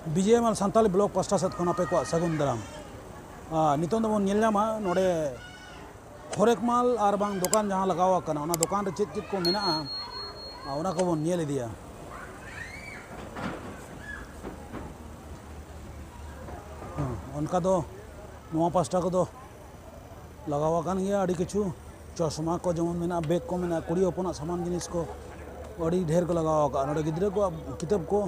BJML सान्ताली block pasta set खन आपे को सगुन दाराम नितों दो ᱧᱮᱞ ᱧᱟᱢᱟ नोडे खोरेक माल और बांग दुकान जहाँ लगावा कना ओना दुकान रे चित को मेना ओना को बोन ᱧᱮᱞ इदिया उनका दो नोआ पास्टा को दो लगावा कान गया अड़ी किछु चश्मा को जमन मेना बैग को मेना कुड़ी अपना सामान जिनिस को अड़ी ढेर को लगावा का नोडे गिद्रे को किताब को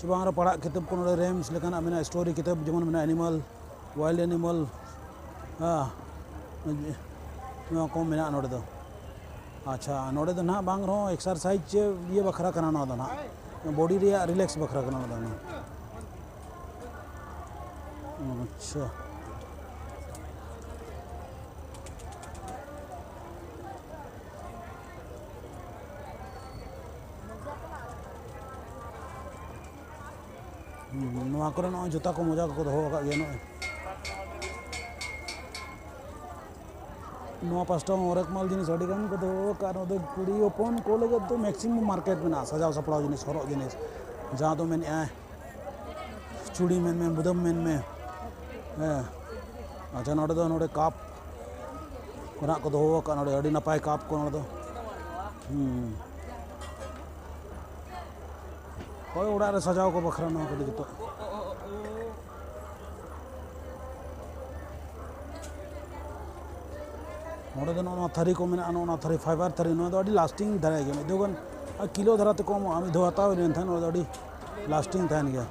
चुबांग रे पढ़ा किताब को नोडे रेम्स लेकाना मेना स्टोरी किताब जमन मेना एनिमल वाइल्ड एनिमल नोआ को मेना नोडे दो अच्छा नोडे दो ना बांग रो एक्सरसाइज ये बखरा कना ना दो ना बॉडी रे रिलैक्स बखरा कना दो ना अच्छा नोआ करे नो जूता को मोजा को दोहो का गे नो पास्टा ओरक माल जिनिस अड़ी गान को दोहो का नो दो कुड़ी ओपन को लगे तो मैक्सिमम मार्केट में ना सजाव सपड़ाव जिनिस हरो जिनिस जहां तो मैंने चूड़ी में बुदम में अच्छा नोडे दो नोडे काप कोना को दोहो का नोडे अड़ी नपाय काप को नोडे दो कोई उड़ा रे सजाव को बखरा ना को दितो नोडे दो नो थरी को मेना नो थरी फाइबर थरी नो अड़ी लास्टिंग धरे गे दोगन किलो धराते को आमी धो हताव लेन था नो अड़ी लास्टिंग थान गया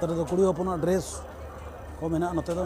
तर तो कुड़ी अपना ड्रेस को मेना नते दो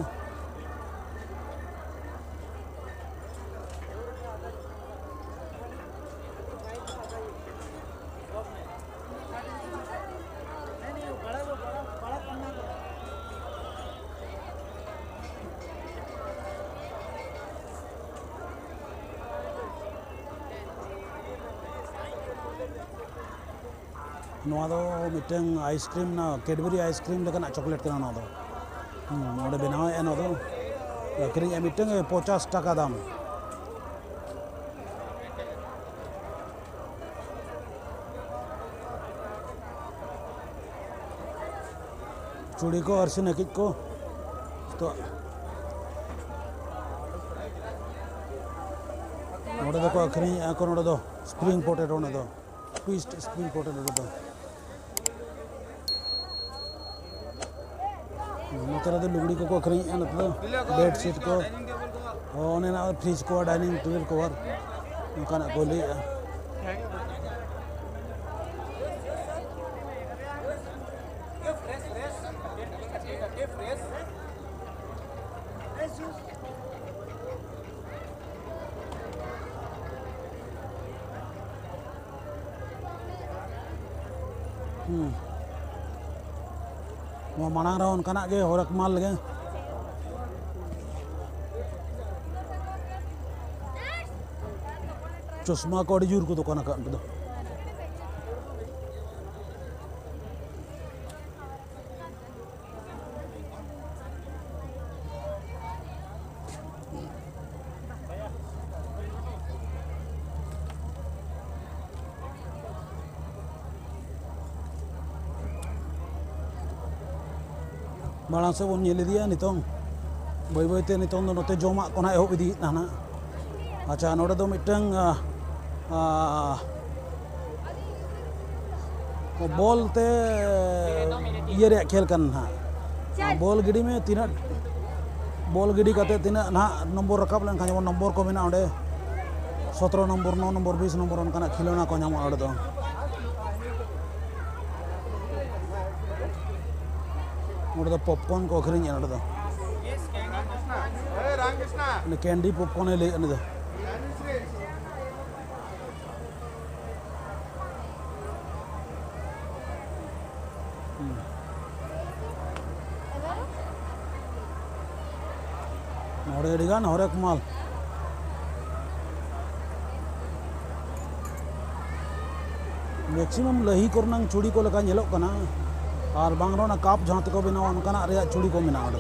नोआ दो मिटन आइसक्रीम ना कैडबरी आइसक्रीम लेकना चॉकलेट कना ना दो नोडे बनाव ए ना दो अकरिंग मिटन 50 टाका दाम चूड़ी को अर्सी नकित को तो नोडे दो को अकरिंग को नोडे दो स्प्रिंग पोटैटो ने दो ट्विस्ट स्प्रिंग पोटैटो दो नोतरा दो लुगड़ी को अखरी मतलब बेड शीट को ओने ना फ्रिज को डाइनिंग टेबल कवर नकाना गोली मांग रहा उनका गे हरक माल लगे चश्मा को जोर को दुकान का माड़ा से बन नेल दिया नितों बै बैते नितों दो नोते जमा को ना एहब इदी ना अच्छा नोडे दो मिटन बॉल ते ये रे खेल कन ना बॉल गिडी में तीना बॉल गिडी काते तीना ना नंबर रकाब लन खान नंबर को मेना ओडे 17 नंबर 9 नंबर 20 नंबर उनका खिलौना को नाम ओडे दो नोडे दो पॉपकॉर्न को अखरिंग नोडे दो कैंडी पॉपकॉर्न ले दो नोडे अड़ीगान हरेक माल मैक्सिमम लही करना चूड़ी को लेका नेलोक कना और बांगरो ना काप जहाँ तक बनावा उनका रे चूड़ी को मेना ओडे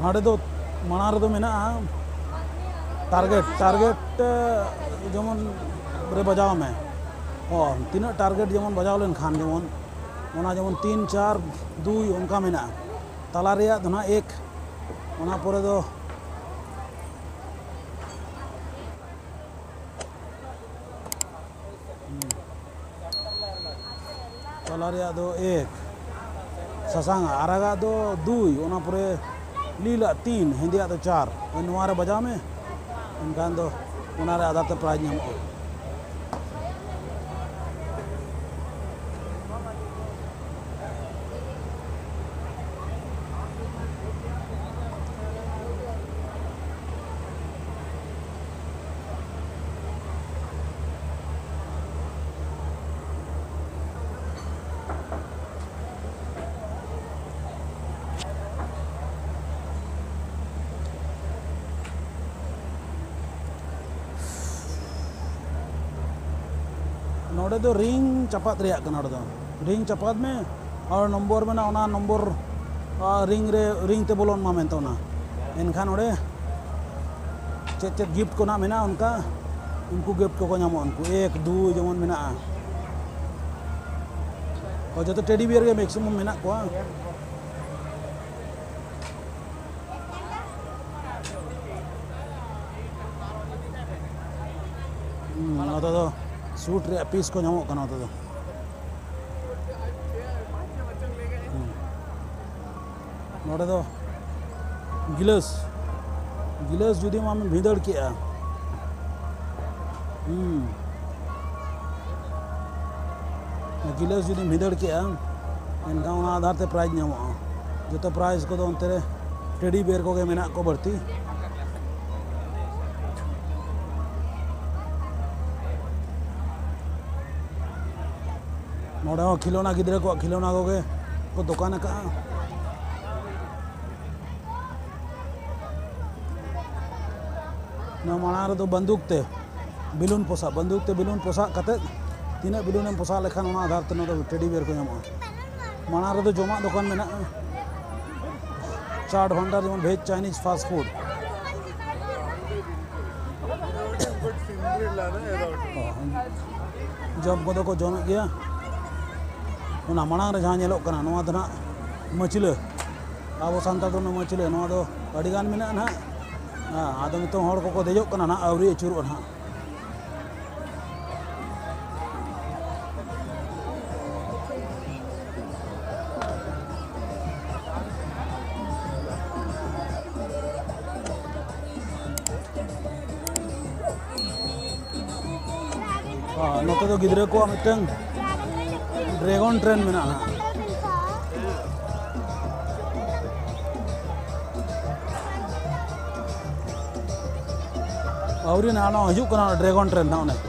नोडे दो माना रे दो मेना टारगेट जेमन रे बजाव में तीना टारगेट जेमन बजाव लेन खान जेमन ओना जेमन 3 4 2 उनका मेना तला रेया दो ना एक ओना परे दो तला रेया दो एक ससांग आरागा दो 2 ओना परे लीला 3 हिंदिया दो 4 नोआ रे बजाव में इनकान दो ओना रे आधार ते प्राइज नामो नोडे दो रिंग चपात रेया कना नोडे दो रिंग चपात में और नंबर में ना ओना नंबर रिंग ते बोलोन मा मेनते ओना एनखान ओडे चेत गिफ्ट को ना मेना उनका उनको गिफ्ट को नामो उनको 1 2 जेमन मेना और जो तो टेडी बियर के मैक्सिमम मेना को तो सूट रे पीस को नामो कना तो नोडे दो गिलास जुदी माम भिदड़ के गिलास जुदी भिदड़ के एनका ओना आधार ते प्राइज नामो जो तो प्राइज को दो अंतरे टेडी बेयर को के मेना को बढ़ती नोडे खिलौना गिद्रे को खिलौना को दुकान का ना माना रे तो बंदूक ते बिलून पोसा कते तीना बिलून एम पोसा लेखान ओना आधार ते नोडे टेडी बेयर को नामो माना रे तो जमा दुकान में ना चाट भंडार जेमन भेज चाइनीज फास्ट फूड जब को जमे गया ओना माना रे जहां नेलो कना नोआ दना मचले आबो सांता दो मचले नोआ दो अडिगान मेना ना आदो नितो हड़ को देजो कना ना आवरी अचुरो ना नोते तो गिद्रे को मिटंग ड्रैगन ट्रेन में ना और ना हजू कना ड्रैगन ट्रेन ना उन्हें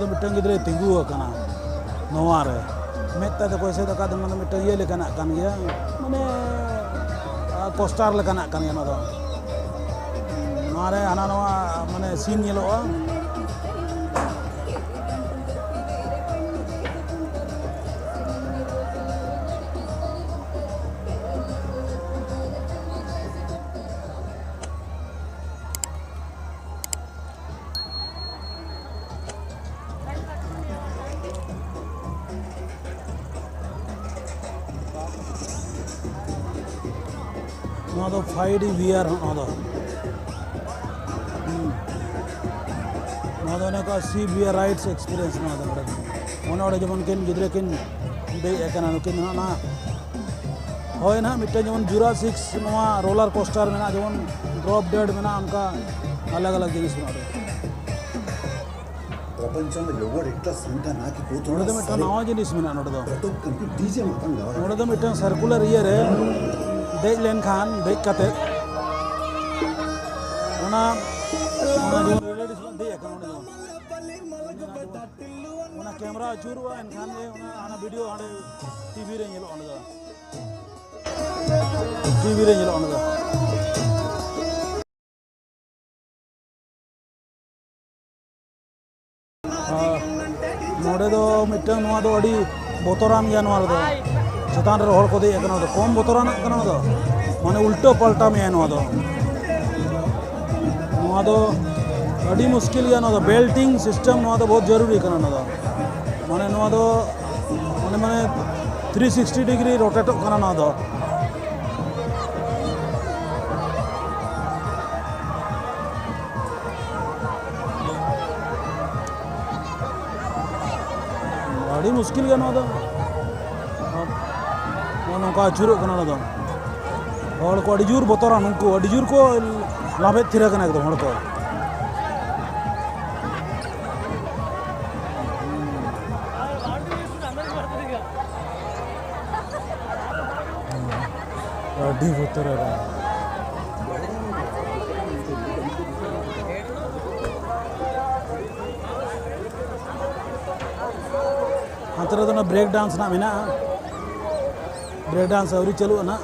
मिटन गिद्रे तिंगू कना नोआ रे मेता तो कैसे तो कादम मतलब मिटन ये लेकना कान गया माने कोस्टार लेकना कान गया ना तो मारे आना नोआ माने सीन येलोआ नोआ दो 5D VR नोआ दो ने का CBR राइड्स एक्सपीरियंस नोआ दो ओना जेमन किन गिद्रे किन दे एकना किन ना होय ना मिटे जेमन जुरासिक नोआ रोलर कोस्टर में ना जेमन ड्रॉप डेड में ना उनका अलग अलग जिनिस नोआ दो ప్రపంచంలో ఎవరు ఎట్లా సంఖ్య నాకు नोडे दो मिटे नवा जिनिस में ना नोडे दो तो कंप्लीट डीजे मतन गावा नोडे दो मिटे सर्कुलर ईयर है देख लेन खान देख कते ओना जो लेडीज दे का ओना कैमरा अचूरुआ एनखान गे आना वीडियो हांडे टीवी रे नेलो ओंडा टीवी रे नेलो ओंडा नोडे दो मिटन नोआ दो अड़ी बोतरान गया नोआ दो चेतान रे हड़ को दे एकना दो कम बोतरान कना दो माने उल्टो पलटा में नोआ दो अड़ी मुश्किल गया नोआ दो बेल्टिंग सिस्टम नोआ दो बहुत जरूरी कना नोआ दो माने नोआ दो माने 360 डिग्री रोटेट कना नोआ दो अड़ी मुश्किल गया नोआ दो नौका अचूरो कना नोआ दो हड़ को अड़ी जोर बोतरान उनको अड़ी जोर को लाभे थिरा कना एकदम हड़ को अड़ी बोतर अंतर तो ना ब्रेक डांस ना मिना ब्रेक डांस अवरी चलू ना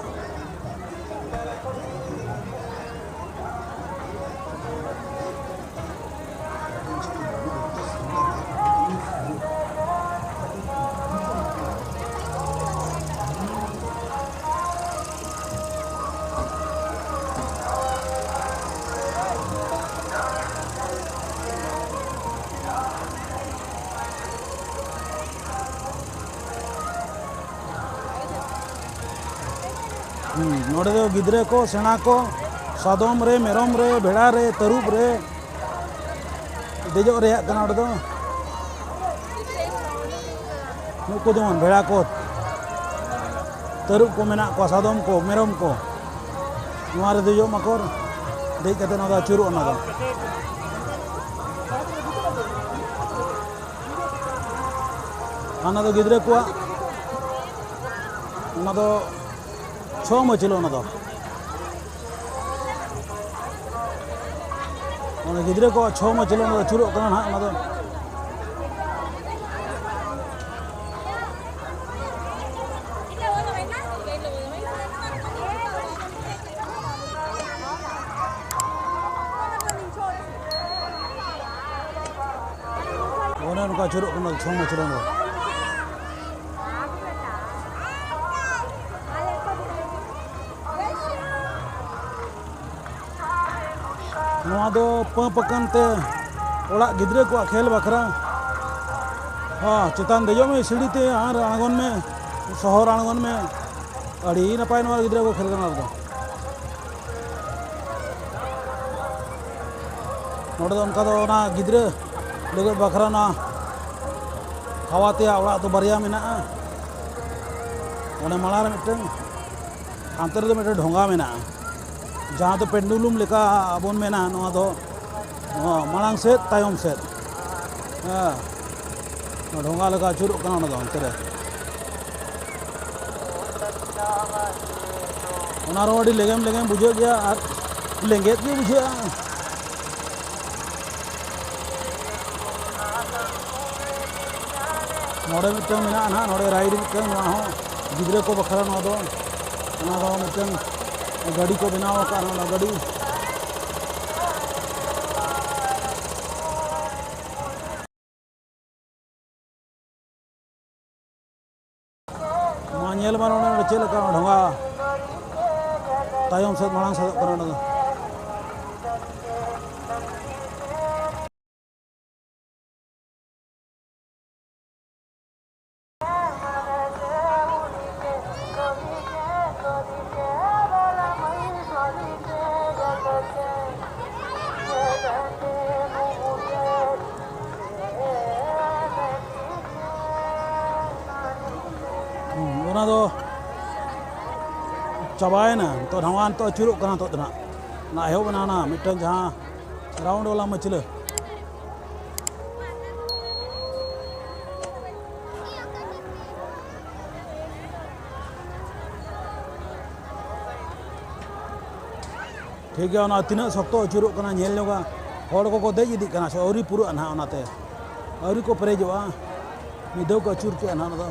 नोड़े दो गिद्रे को सेना को सादोम रे मेरम रे भेड़ा रे तरुब रे देजो रे कना दो नुको जेमन भेड़ा को तरुब को मेना को सादोम को मेरम को नोआ रे देजो मकोर देज कते ना अचूरो ना दो आना दो गिद्रे को ना दो छो मचलो ना दो गिद्रे को छो मचलो ना चुरो कना ना ना दो उनका चुरो कना छो मचलो ना पकनते ओड़ा गिद्रे को खेल बखरा हाँ चेतान देजो में सीढ़ीते आर आणगन में शहर आणगन में अड़ी नपाय नवा गिद्रे को खेल करना दो नोडे दो उनका दो ना गिद्रे लगत बखरा ना खावाते ओड़ा तो बारिया मेना ओने माला रे मिटन अंतर दो मिटन ढोंगा मेना जहाँ तो पेंडुलुम लेका बन मेना नोआ दो मांग से तायम से ढोंगा लेका चुरुक कना ना दो अंतरे ओना रो अड़ी लेगेम लेगेम बुझे गया और लेंगेत भी बुझे नोड़े मिटन मेना ना नोड़े राइड मिटन नोआ हो गिद्रे को बखरा नोआ दो ओना दो मिटन गाड़ी को बनाव का ना गाड़ी मानेल मानो चेल का ढोंगा तायम से मांग से करना चाबाए ना तो हवान तो अचूरो कना तो ना एहो बनाना मिटन जहाँ राउंड वाला मछले ठीक है तीन शक्त अचूरो हड़ को देज इदी से अवरी पूरा ना औरी को पेरेजोगा मिदाव को अचूर के ना दो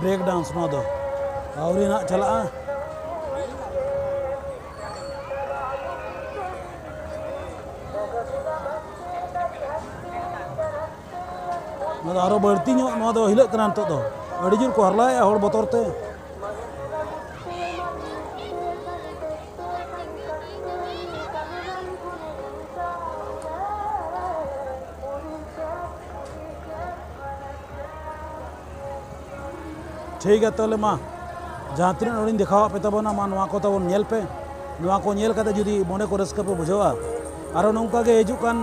ब्रेक डांस ना दो आवरी ना चला आरो बढ़ती हिल अड़ी जोर को हरलाया हर बतरते ठीक है तले मा जहाँ तीन हड़ी देखा पे तबना मा नवा को तबन नेल पे नवा को नेल कते जुदी मोने को रस्का पे बुझावा आरो नौका के हिजुकान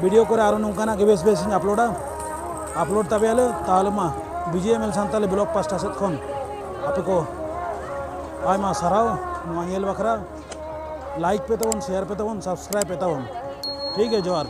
वीडियो करे आरो नौका ना के बेस बेस अपलोडा अपलोड तबे आले ताले मा BGML सान्ताली ब्लॉग पास्टा सेट खन आपे को आयमा सराव नवा नेल बखरा लाइक पे तबन शेयर पे तबन सब्सक्राइब पे तबन ठीक है जोहार।